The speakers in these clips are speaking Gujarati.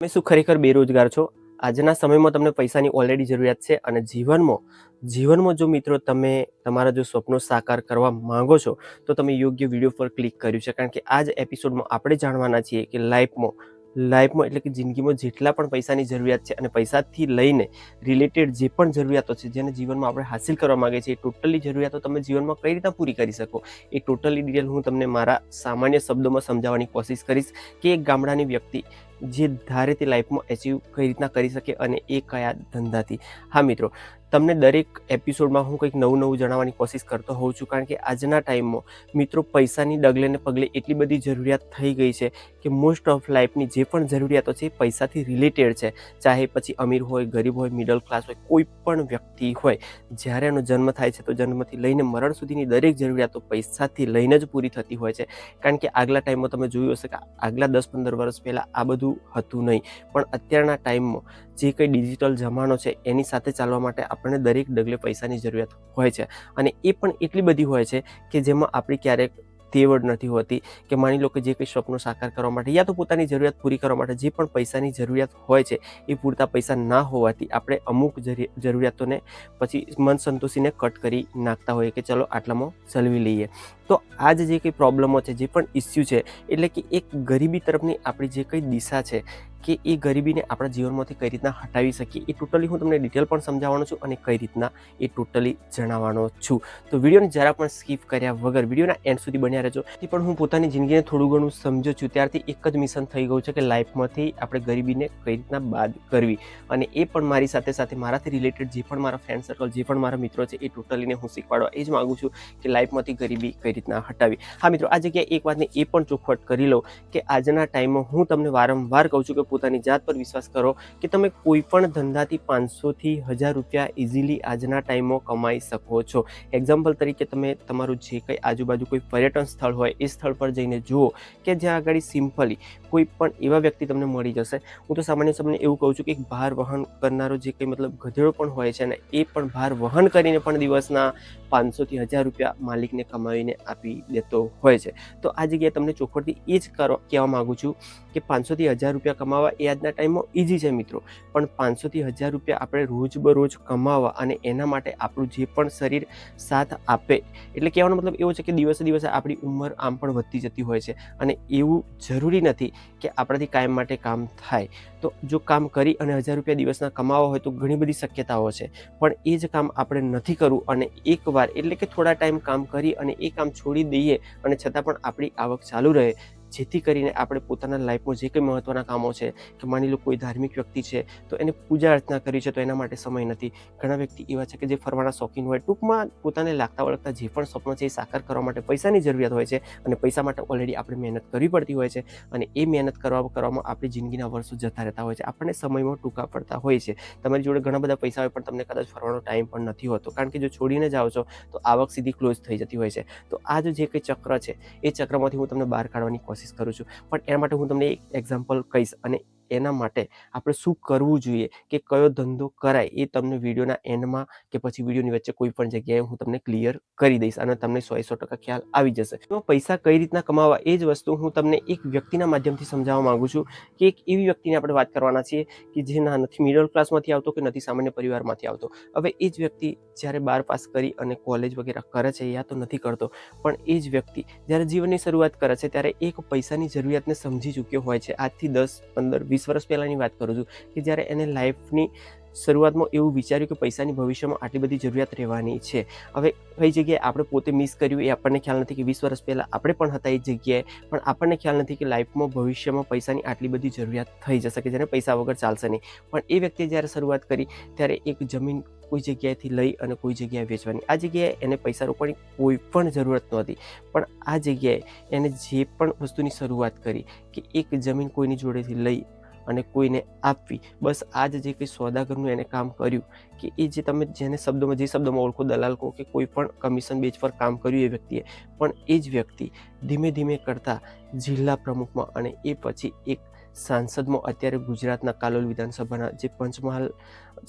તમે શું ખરેખર બેરોજગાર છો? આજના સમયમાં તમને પૈસાની ઓલરેડી જરૂરિયાત છે અને જીવનમાં જો મિત્રો તમે તમારા જો સ્વપ્નો સાકાર કરવા માંગો છો, તો તમે યોગ્ય વિડીયો પર ક્લિક કર્યું છે. કારણ કે આ જ એપિસોડમાં આપણે જાણવાના છીએ કે લાઈફમાં એટલે કે જિંદગીમાં જેટલા પણ પૈસાની જરૂરિયાત છે અને પૈસાથી લઈને રિલેટેડ જે પણ જરૂરિયાતો છે, જેને જીવનમાં આપણે હાસિલ કરવા માંગીએ છીએ, એ ટોટલી જરૂરિયાતો તમે જીવનમાં કઈ રીતના પૂરી કરી શકો, એ ટોટલી ડિટેલ હું તમને મારા સામાન્ય શબ્દોમાં સમજાવવાની કોશિશ કરીશ કે એક ગામડાની વ્યક્તિ જે ધારે તે લાઈફમાં અચીવ કઈ રીતના કરી શકે અને એ કયા ધંધાથી. હા મિત્રો, તમને દરેક એપિસોડમાં હું કંઈક નવું જણાવવાની કોશિશ કરતો હોઉં છું. કારણ કે આજના ટાઈમમાં મિત્રો પૈસાની ડગલે ને પગલે એટલી બધી જરૂરિયાત થઈ ગઈ છે કે મોસ્ટ ઓફ લાઈફની જે પણ જરૂરિયાતો છે એ પૈસાથી રિલેટેડ છે. ચાહે પછી અમીર હોય, ગરીબ હોય, મિડલ ક્લાસ હોય, કોઈ પણ વ્યક્તિ હોય, જ્યારે એનો જન્મ થાય છે તો જન્મથી લઈને મરણ સુધીની દરેક જરૂરિયાતો પૈસાથી લઈને જ પૂરી થતી હોય છે. કારણ કે આગલા ટાઈમમાં તમે જોયું હશે કે આગલા 10-15 વર્ષ પહેલાં આ બધું હતું નહીં, પણ અત્યારના ટાઈમમાં જે કંઈ ડિજિટલ જમાનો છે એની સાથે ચાલવા માટે આપણને દરેક ડગલે પૈસાની જરૂરિયાત હોય છે. અને એ પણ એટલી બધી હોય છે કે જેમાં આપણી ક્યારેક તેવડ નથી હોતી કે માની લો કે જે કંઈ સ્વપ્નો સાકાર કરવા માટે યા તો પોતાની જરૂરિયાત પૂરી કરવા માટે જે પણ પૈસાની જરૂરિયાત હોય છે, એ પૂરતા પૈસા ના હોવાથી આપણે અમુક જરૂરિયાતોને પછી મન સંતોષીને કટ કરી નાખતા હોઈએ કે ચલો આટલામાં ચલવી લઈએ. તો આ જે કંઈ પ્રોબ્લેમો છે, જે પણ ઇસ્યુ છે, એટલે કે એક ગરીબી તરફની આપણી જે કંઈ દિશા છે કે એ ગરીબીને આપણા જીવનમાંથી કઈ રીતના હટાવી શકીએ, એ ટોટલી હું તમને ડિટેલ પણ સમજાવવાનો છું અને કઈ રીતના એ ટોટલી જણાવવાનો છું. તો વિડીયોને જરા પણ સ્કીપ કર્યા વગર વિડીયોના એન્ડ સુધી બન્યા રહેજો. પણ હું પોતાની જિંદગીને થોડું ઘણું સમજુ છું ત્યારથી એક જ મિશન થઈ ગયું છે કે લાઈફમાંથી આપણે ગરીબીને કઈ રીતના બાદ કરવી, અને એ પણ મારી સાથે સાથે મારાથી રિલેટેડ જે પણ મારા ફ્રેન્ડ સર્કલ, જે પણ મારા મિત્રો છે, એ ટોટલીને હું શીખવાડવા એ જ માગું છું કે લાઈફમાંથી ગરીબી કઈ રીતના હટાવી. હા મિત્રો, આ જગ્યાએ એક વાતને એ પણ ચોખવટ કરી લો કે આજના ટાઈમમાં હું તમને વારંવાર કહું છું કે પોતાની જાત પર વિશ્વાસ કરો કે તમે કોઈ પણ ધંધાથી 500 થી 1000 રૂપિયા ઇઝીલી આજના ટાઈમમાં કમાઈ શકો છો. એક્ઝામ્પલ તરીકે તમે તમારું જે કંઈ આજુબાજુ કોઈ પર્યટન સ્થળ હોય એ સ્થળ પર જઈને જુઓ કે જ્યાં આગળ સિમ્પલી કોઈ પણ એવા વ્યક્તિ તમને મળી જશે. હું તો સામાન્ય તમને એવું કહું છું કે ભાર વહન કરનારો જે કંઈ મતલબ ગધેડો પણ હોય છે ને, એ પણ ભાર વહન કરીને પણ દિવસના 500 થી 1000 રૂપિયા માલિકને કમાવીને આપી દેતો હોય છે. તો આ જગ્યાએ તમને ચોખવટથી એ જ કહેવા માગું છું કે 500 થી 1000 રૂપિયા કમાવા એ આજના ટાઈમમાં ઇઝી છે મિત્રો, પણ 500 થી 1000 રૂપિયા આપણે રોજબરોજ કમાવા અને એના માટે આપણું જે પણ શરીર સાથ આપે, એટલે કહેવાનો મતલબ એવો છે કે દિવસે દિવસે આપણી ઉંમર આમ પણ વધતી જતી હોય છે અને એવું જરૂરી નથી કે આપણાથી કાયમ માટે કામ થાય. તો જો કામ કરી અને 1000 રૂપિયા દિવસના કમાવા હોય તો ઘણી બધી શક્યતાઓ છે, પણ એ જ કામ આપણે નથી કરવું અને એકવાર એટલે કે થોડા ટાઈમ કામ કરી અને એ કામ છોડી દઈએ અને છતાં પણ આપણી આવક ચાલુ રહે, જેથી કરીને આપણે પોતાના લાઈફમાં જે કંઈ મહત્ત્વના કામો છે કે માની લો કોઈ ધાર્મિક વ્યક્તિ છે તો એને પૂજા અર્ચના કરી છે તો એના માટે સમય નથી. ઘણા વ્યક્તિ એવા છે કે જે ફરવાના શોખીન હોય, ટૂંકમાં પોતાને લાગતા વળગતા જે પણ સ્વપ્નો છે એ સાકાર કરવા માટે પૈસાની જરૂરિયાત હોય છે અને પૈસા માટે ઓલરેડી આપણે મહેનત કરવી પડતી હોય છે અને એ મહેનત કરવામાં આપણી જિંદગીના વર્ષો જતા રહેતા હોય છે. આપણને સમયમાં ટૂંકા પડતા હોય છે. તમારી જોડે ઘણા બધા પૈસા હોય પણ તમને કદાચ ફરવાનો ટાઈમ પણ નથી હોતો, કારણ કે જો છોડીને જાઓ છો તો આવક સીધી ક્લોઝ થઈ જતી હોય છે. તો આ જે કંઈ ચક્ર છે એ ચક્રમાંથી હું તમને બહાર કાઢવાની કોશિશ કરું છું, પણ એના માટે હું તમને એક એક્ઝામ્પલ કહીશ અને એના માટે આપણે શું કરવું જોઈએ કે કયો ધંધો કરાય એ તમને વિડીયોના એન્ડમાં કે પછી વિડીયોની વચ્ચે કોઈ પણ જગ્યાએ હું તમને ક્લિયર કરી દઈશ અને તમને 100% ખ્યાલ આવી જશે. તો પૈસા કઈ રીતના કમાવા એ જ વસ્તુ હું તમને એક વ્યક્તિના માધ્યમથી સમજાવવા માંગુ છું કે એક એવી વ્યક્તિની આપણે વાત કરવાના છીએ કે જે નથી મિડલ ક્લાસમાંથી આવતો કે નથી સામાન્ય પરિવારમાંથી આવતો. હવે એ જ વ્યક્તિ જ્યારે 12 પાસ કરી અને કોલેજ વગેરે કરે છે યા તો નથી કરતો, પણ એ જ વ્યક્તિ જ્યારે જીવનની શરૂઆત કરે છે ત્યારે એક પૈસાની જરૂરિયાતને સમજી ચૂક્યો હોય છે. આજથી 10, 15, 20 વર્ષ પહેલાંની વાત કરું છું કે જ્યારે એને લાઈફની શરૂઆતમાં એવું વિચાર્યું કે પૈસાની ભવિષ્યમાં આટલી બધી જરૂરિયાત રહેવાની છે. હવે કઈ જગ્યાએ આપણે પોતે મિસ કર્યું એ આપણને ખ્યાલ નથી કે 20 વર્ષ પહેલાં આપણે પણ હતા એ જગ્યાએ, પણ આપણને ખ્યાલ નથી કે લાઈફમાં ભવિષ્યમાં પૈસાની આટલી બધી જરૂરિયાત થઈ જશે કે જેને પૈસા વગર ચાલશે નહીં. પણ એ વ્યક્તિએ જ્યારે શરૂઆત કરી ત્યારે એક જમીન કોઈ જગ્યાએથી લઈ અને કોઈ જગ્યાએ વેચવાની, આ જગ્યાએ એને પૈસા રોકવાની કોઈ પણ જરૂરત નહોતી, પણ આ જગ્યાએ એને જે પણ વસ્તુની શરૂઆત કરી કે એક જમીન કોઈની જોડેથી લઈ અને કોઈને આપવી, બસ આ જે કંઈ સોદાગરનું એને કામ કર્યું કે એ જે તમે જે શબ્દોમાં ઓળખો, દલાલ કહો કે કોઈ પણ કમિશન બેઝ પર કામ કર્યું એ વ્યક્તિએ, પણ એ જ વ્યક્તિ ધીમે ધીમે કરતાં જિલ્લા પ્રમુખમાં અને એ પછી એક સાંસદમાં અત્યારે ગુજરાતના કાલોલ વિધાનસભાના જે પંચમહાલ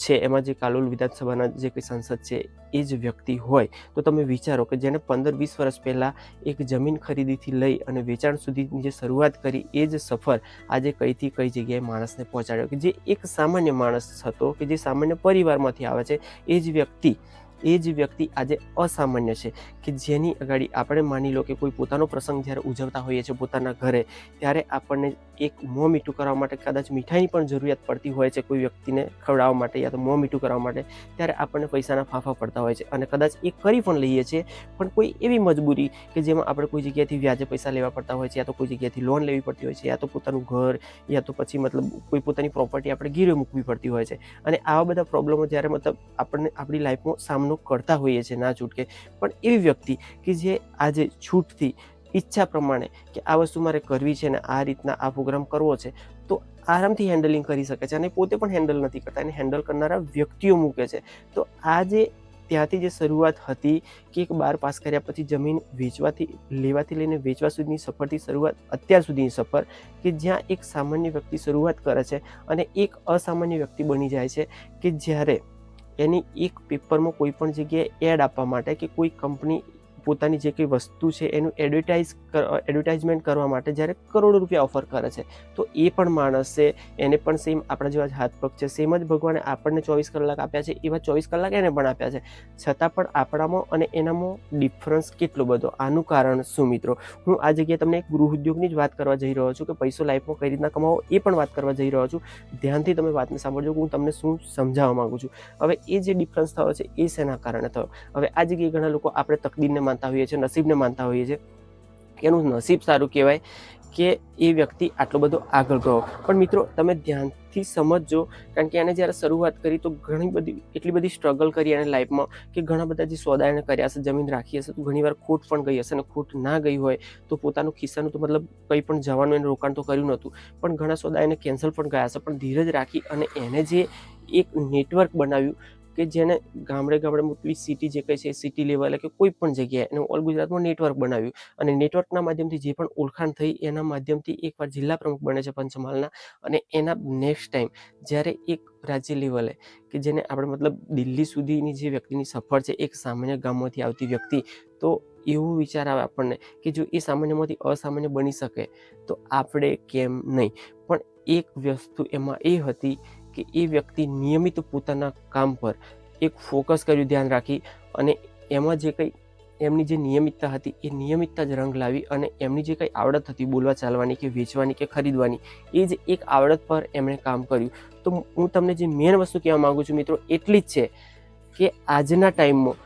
છે એમાં જે કાલોલ વિધાનસભાના જે કોઈ સાંસદ છે એ જ વ્યક્તિ હોય તો તમે વિચારો કે જેણે 15-20 વર્ષ પહેલાં એક જમીન ખરીદીથી લઈ અને વેચાણ સુધીની જે શરૂઆત કરી એ જ સફર આજે કઈથી કઈ જગ્યાએ માણસને પહોંચાડ્યો, કે જે એક સામાન્ય માણસ હતો, કે જે સામાન્ય પરિવારમાંથી આવે છે, એ જ વ્યક્તિ આજે અસામાન્ય છે, કે જેની અગાડી આપણે માની લો કે કોઈ પોતાનો પ્રસંગ જ્યારે ઉજવતા હોઈએ છીએ પોતાના ઘરે, ત્યારે આપણને એક મોં મીઠું કરવા માટે કદાચ મીઠાઈની પણ જરૂરિયાત પડતી હોય છે કોઈ વ્યક્તિને ખવડાવવા માટે યા તો મોં મીઠું કરવા માટે, ત્યારે આપણને પૈસાના ફાંફા પડતા હોય છે અને કદાચ એ કરી પણ લઈએ છીએ, પણ કોઈ એવી મજબૂરી કે જેમાં આપણે કોઈ જગ્યાએથી વ્યાજે પૈસા લેવા પડતા હોય છે, યા તો કોઈ જગ્યાએથી લોન લેવી પડતી હોય છે, યા તો પોતાનું ઘર, યા તો પછી મતલબ કોઈ પોતાની પ્રોપર્ટી આપણે ગીરવે મૂકવી પડતી હોય છે. અને આવા બધા પ્રોબ્લેમો જ્યારે મતલબ આપણને આપણી લાઈફમાં સામનો કરતા હોઈએ છીએ ના છૂટકે, પણ એવી વ્યક્તિ કે જે આજે છૂટથી ઈચ્છા પ્રમાણે કે આ વસ્તુ મારે કરવી છે ને આ રીતના આ પ્રોગ્રામ કરવો છે, તો આરામથી હેન્ડલિંગ કરી શકે છે અને પોતે પણ હેન્ડલ નથી કરતા, એને હેન્ડલ કરનારા વ્યક્તિઓ મૂકે છે. તો આ જે ત્યાંથી જે શરૂઆત હતી કે એક 12 પાસ કર્યા પછી જમીન લેવાથી લઈને વેચવા સુધીની સફરથી શરૂઆત અત્યાર સુધીની સફર, કે જ્યાં એક સામાન્ય વ્યક્તિ શરૂઆત કરે છે અને એક અસામાન્ય વ્યક્તિ બની જાય છે, કે જ્યારે એની એક પેપરમાં કોઈ પણ જગ્યાએ એડ આપવા માટે કે કોઈ કંપની પોતાની જે કંઈ વસ્તુ છે એનું એડવર્ટાઇઝમેન્ટ કરવા માટે જ્યારે કરોડો રૂપિયા ઓફર કરે છે, તો એ પણ માણસ છે, એને પણ સેમ આપણા જેવા હાથ પગ છે, સેમ જ ભગવાને આપણને 24 કલાક આપ્યા છે એવા 24 કલાક એને પણ આપ્યા છે, છતાં પણ આપણામાં અને એનામાં ડિફરન્સ કેટલો બધો. આનું કારણ શું મિત્રો? હું આ જગ્યાએ તમને એક ગૃહ ઉદ્યોગની જ વાત કરવા જઈ રહ્યો છું કે પૈસો લાઈફમાં કઈ રીતના કમાવો એ પણ વાત કરવા જઈ રહ્યો છું. ધ્યાનથી તમે વાતને સાંભળજો કે હું તમને શું સમજાવવા માંગુ છું. હવે એ જે ડિફરન્સ થયો છે એ શેના કારણે થયો? હવે આ જગ્યાએ ઘણા લોકો આપણે તકદીરને માનતા હોઈએ છીએ, નસીબને માનતા હોઈએ છીએ, એનું નસીબ સારું કહેવાય કે એ વ્યક્તિ આટલો બધો આગળ ગયો. પણ મિત્રો તમે ધ્યાનથી સમજજો, કારણ કે એને જ્યારે શરૂઆત કરી તો એટલી બધી સ્ટ્રગલ કરી એને લાઈફમાં, કે ઘણા બધા જે સોદા એને કર્યા હશે, જમીન રાખી હશે, તો ઘણીવાર ખોટ પણ ગઈ હશે, અને ખોટ ના ગઈ હોય તો પોતાનું ખિસ્સાનું તો મતલબ કંઈ પણ જવાનું એને રોકાણ તો કર્યું નહોતું, પણ ઘણા સોદા એને કેન્સલ પણ ગયા હશે, પણ ધીરજ રાખી અને એને જે એક નેટવર્ક બનાવ્યું કે જેને ગામડે મોટી સિટી જે કહે છે સિટી લેવલે કે કોઈ પણ જગ્યાએ એને ઓલ ગુજરાતમાં નેટવર્ક બનાવ્યું, અને નેટવર્કના માધ્યમથી જે પણ ઓળખાણ થઈ એના માધ્યમથી એકવાર જિલ્લા પ્રમુખ બને છે પંચમહાલના, અને એના નેક્સ્ટ ટાઈમ જ્યારે એક રાજ્ય લેવલે કે જેને આપણે મતલબ દિલ્હી સુધીની જે વ્યક્તિની સફર છે એક સામાન્ય ગામમાંથી આવતી વ્યક્તિ, તો એવું વિચાર આવે આપણને કે જો એ સામાન્યમાંથી અસામાન્ય બની શકે તો આપણે કેમ નહીં. પણ એક વસ્તુ એમાં એ હતી કે એ વ્યક્તિ નિયમિત પોતાના કામ પર એક ફોકસ કર્યું, ધ્યાન રાખી, અને એમાં જે કંઈ એમની જે નિયમિતતા હતી એ નિયમિતતા જ રંગ લાવી, અને એમની જે કંઈ આવડત હતી બોલવા ચાલવાની કે વેચવાની કે ખરીદવાની, એ જ એક આવડત પર એમણે કામ કર્યું. તો હું તમને જે મેન વસ્તુ કહેવા માગું છું મિત્રો એટલી જ છે કે આજના ટાઈમમાં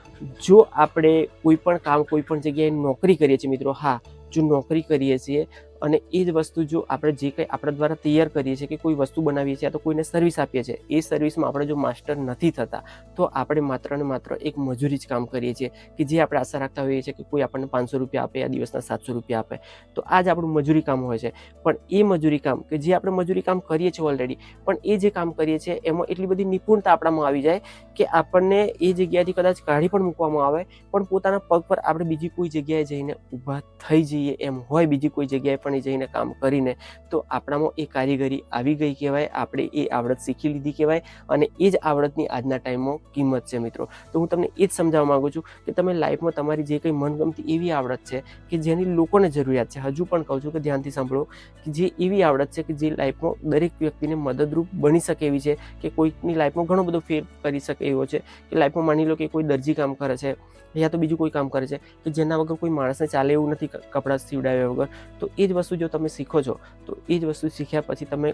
જો આપણે કોઈ પણ કામ કોઈ પણ જગ્યાએ નોકરી કરીએ છીએ મિત્રો, હા જો નોકરી કરીએ છીએ અને એ જ વસ્તુ જો આપણે જે કંઈ આપણા દ્વારા તૈયાર કરીએ છીએ કે કોઈ વસ્તુ બનાવીએ છીએ, તો કોઈને સર્વિસ આપીએ છીએ, એ સર્વિસમાં આપણે જો માસ્ટર નથી થતા તો આપણે માત્ર ને માત્ર એક મજૂરી જ કામ કરીએ છીએ, કે જે આપણે આશા રાખતા હોઈએ છીએ કે કોઈ આપણને 500 રૂપિયા આપે, આ દિવસના 700 રૂપિયા આપે, તો આ જ આપણું મજૂરી કામ હોય છે. પણ એ મજૂરી કામ કે જે આપણે મજૂરી કામ કરીએ છીએ ઓલરેડી, પણ એ જે કામ કરીએ છીએ એમાં એટલી બધી નિપુણતા આપણામાં આવી જાય કે આપણને એ જગ્યાએથી કદાચ કાઢી પણ મૂકવામાં આવે, પણ પોતાના પગ પર આપણે બીજી કોઈ જગ્યાએ જઈને ઊભા થઈ જઈએ એમ હોય, બીજી કોઈ જગ્યાએ પણ જઈને કામ કરીને, તો આપણામાં એ કારીગરી આવી ગઈ કહેવાય, આપણે એ આવડત શીખી લીધી કહેવાય, અને એ જ આવડતની આજના ટાઈમમાં કિંમત છે મિત્રો. તો હું તમને એ જ સમજાવવા માગું છું કે તમે લાઈફમાં તમારી જે કંઈ મનગમતી એવી આવડત છે કે જેની લોકોને જરૂરિયાત છે, હજુ પણ કહું છું કે ધ્યાનથી સાંભળો, કે જે એવી આવડત છે કે જે લાઈફમાં દરેક વ્યક્તિને મદદરૂપ બની શકે એવી છે, કે કોઈકની લાઈફમાં ઘણો બધો ફેર કરી શકે એવો છે, કે લાઈફમાં માની લો કે કોઈ દરજી કામ કરે છે યા તો બીજું કોઈ કામ કરે છે કે જેના વગર કોઈ માણસને ચાલે એવું નથી, કપડાં સીવડાવ્યા વગર, તો એ જ વસ્તુ જો તમે શીખો છો, તો એ જ વસ્તુ શીખ્યા પછી તમે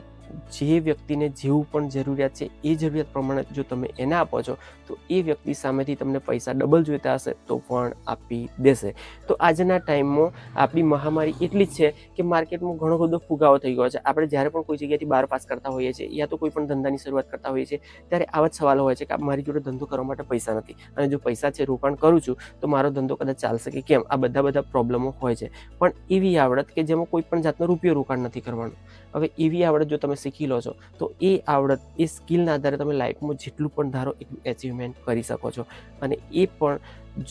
જે વ્યક્તિને જેવું પણ જરૂરિયાત છે એ જરૂરિયાત પ્રમાણે જો તમે એને આપો છો, તો એ વ્યક્તિ સામેથી તમને પૈસા ડબલ જોઈતા હશે તો પણ આપી દેશે. તો આજના ટાઈમમાં આપણી મહામારી એટલી જ છે કે માર્કેટમાં ઘણો બધો ફુગાવો થઈ ગયો છે. આપણે જ્યારે પણ કોઈ જગ્યાએથી 12 પાસ કરતા હોઈએ છીએ યા તો કોઈ પણ ધંધાની શરૂઆત કરતા હોઈએ છીએ, ત્યારે આવા જ સવાલો હોય છે કે મારી જોડે ધંધો કરવા માટે પૈસા નથી, અને જો પૈસા છે રોકાણ કરું છું તો મારો ધંધો કદાચ ચાલશે કે કેમ, આ બધા પ્રોબ્લેમો હોય છે. પણ એવી આવડત કે જેમાં કોઈ પણ જાતનો રૂપિયો રોકાણ નથી કરવાનું, હવે એવી આવડત જો તમે શીખી લો છો તો એ આવડત એ સ્કિલના આધારે તમે લાઈફમાં જેટલું પણ ધારો એટલું એચિવમેન્ટ કરી શકો છો. અને એ પણ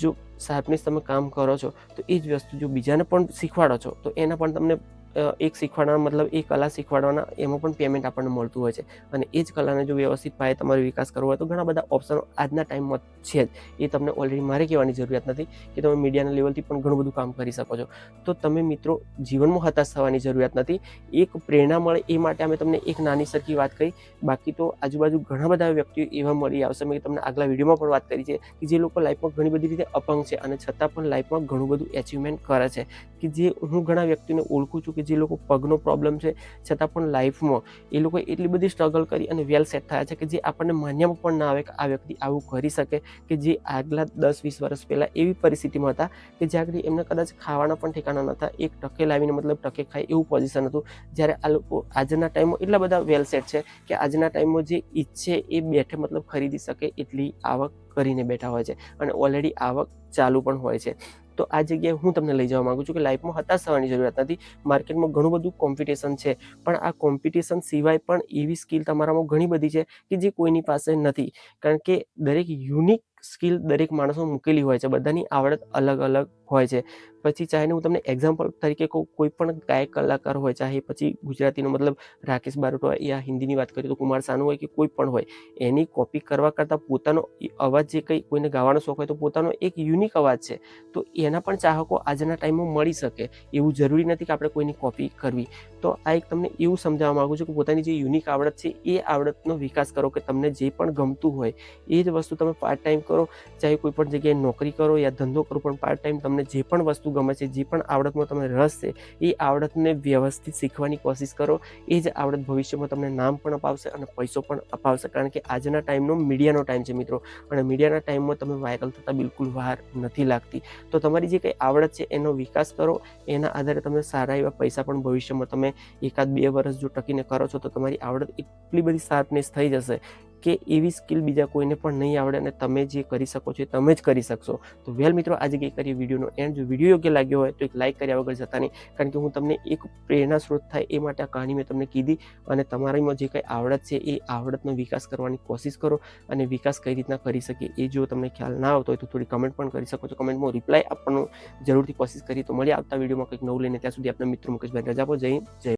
જો શાર્પનેસ તમે કામ કરો છો તો એ જ વસ્તુ જો બીજાને પણ શીખવાડો છો તો એના પણ તમને એક શીખવાડવાના મતલબ એ કલા શીખવાડવાના એમાં પણ પેમેન્ટ આપણને મળતું હોય છે. અને એ જ કલાને જો વ્યવસ્થિત પાયે તમારે વિકાસ કરવો હોય તો ઘણા બધા ઓપ્શનો આજના ટાઈમમાં છે જ. એ તમને ઓલરેડી મારે કહેવાની જરૂરિયાત નથી કે તમે મીડિયાના લેવલથી પણ ઘણું બધું કામ કરી શકો છો. તો તમે મિત્રો જીવનમાં હતાશ થવાની જરૂરિયાત નથી. એક પ્રેરણા મળે એ માટે અમે તમને એક નાની સરખી વાત કહી. બાકી તો આજુબાજુ ઘણા બધા વ્યક્તિઓ એવા મળી આવશે. મેં તમને આગલા વિડીયોમાં પણ વાત કરી છે કે જે લોકો લાઈફમાં ઘણી બધી રીતે અપંગ છે અને છતાં પણ લાઈફમાં ઘણું બધું એચિવમેન્ટ કરે છે. કે જે હું ઘણા વ્યક્તિને ઓળખું છું કે જે લોકો પગનો પ્રોબ્લેમ છે છતાં પણ લાઈફમાં એ લોકો એટલી બધી સ્ટ્રગલ કરી અને વેલ સેટ થયા છે કે જે આપણને માન્યમાં પણ ના આવે કે આ વ્યક્તિ આવું કરી શકે. કે જે આગલા 10-20 વર્ષ પહેલાં એવી પરિસ્થિતિમાં હતા કે જ્યાં આગળ એમને કદાચ ખાવાના પણ ઠેકાણા નહોતા. એક ટકે લાવીને મતલબ ટકે ખાય એવું પોઝિશન હતું. જ્યારે આ લોકો આજના ટાઈમમાં એટલા બધા વેલ સેટ છે કે આજના ટાઈમમાં જે ઈચ્છે એ બેઠે મતલબ ખરીદી શકે એટલી આવક કરીને બેઠા હોય છે અને ઓલરેડી આવક ચાલુ પણ હોય છે. તો આ જગ્યાએ હું તમને લઈ જવા માગું છું કે લાઈફમાં હતાશ થવાની જરૂરિયાત નથી. માર્કેટમાં ઘણું બધું કોમ્પિટિશન છે પણ આ કોમ્પિટિશન સિવાય પણ એવી સ્કિલ તમારામાં ઘણી બધી છે કે જે કોઈની પાસે નથી. કારણ કે દરેક યુનિક સ્કિલ દરેક માણસો મૂકેલી હોય છે. બધાની આવડત અલગ અલગ હોય છે. પછી ચાહે હું તમને એક્ઝામ્પલ તરીકે કહું, કોઈ પણ ગાયક કલાકાર હોય, ચાહે પછી ગુજરાતીનો મતલબ રાકેશ બારોટ હોય યા હિન્દીની વાત કરીએ તો કુમાર સાનુ હોય કે કોઈ પણ હોય, એની કોપી કરવા કરતાં પોતાનો અવાજ જે કંઈ કોઈને ગાવાનો શોખ હોય તો પોતાનો એક યુનિક અવાજ છે તો એના પણ ચાહકો આજના ટાઈમમાં મળી શકે. એવું જરૂરી નથી કે આપણે કોઈની કોપી કરવી. તો આ એક તમને એવું સમજાવવા માગું છું કે પોતાની જે યુનિક આવડત છે એ આવડતનો વિકાસ કરો. કે તમને જે પણ ગમતું હોય એ જ વસ્તુ તમે પાર્ટ ટાઈમ કરો. ચાહે કોઈ પણ જગ્યાએ નોકરી કરો યા ધંધો કરો, પણ પાર્ટ ટાઈમ તમને જે પણ વસ્તુ ગમે છે, જે પણ આવડતમાં તમને રસ છે એ આવડતને વ્યવસ્થિત શીખવાની કોશિશ કરો. એ જ આવડત ભવિષ્યમાં તમને નામ પણ અપાવશે અને પૈસો પણ અપાવશે. કારણ કે આજના ટાઈમનો મીડિયાનો ટાઈમ છે મિત્રો, અને મીડિયાના ટાઈમમાં તમે વાયરલ થતાં બિલકુલ વાર નથી લાગતી. તો તમારી જે કંઈ આવડત છે એનો વિકાસ કરો. એના આધારે તમે સારા એવા પૈસા પણ ભવિષ્યમાં તમે 1-2 વર્ષ જો ટકીને કરો છો તો તમારી આવડત એટલી બધી શાર્પનેસ થઈ જશે કે એવી સ્કિલ બીજા કોઈને પણ નહીં આવડે અને તમે જે કરી શકો છો એ તમે જ કરી શકશો. તો વેલ મિત્રો, આજે કંઈ કરીએ વિડીયોનો એન્ડ. જો વિડીયો યોગ્ય લાગ્યો હોય તો એક લાઇક કર્યા વગર જતા નહીં. કારણ કે હું તમને એક પ્રેરણા સ્ત્રોત થાય એ માટે આ કહાની મેં તમને કીધી. અને તમારામાં જે કંઈ આવડત છે એ આવડતનો વિકાસ કરવાની કોશિશ કરો. અને વિકાસ કઈ રીતના કરી શકીએ એ જો તમને ખ્યાલ ના આવતો હોય તો થોડી કમેન્ટ પણ કરી શકો છો. કમેન્ટમાં રિપ્લાય આપવાનું જરૂરથી કોશિશ કરીએ. તો મળીએ આવતા વિડીયોમાં કંઈક નવું લઈને. ત્યાં સુધી આપણા મિત્રો મુકેશભાઈ રજા આપો. જય હિન્દ, જય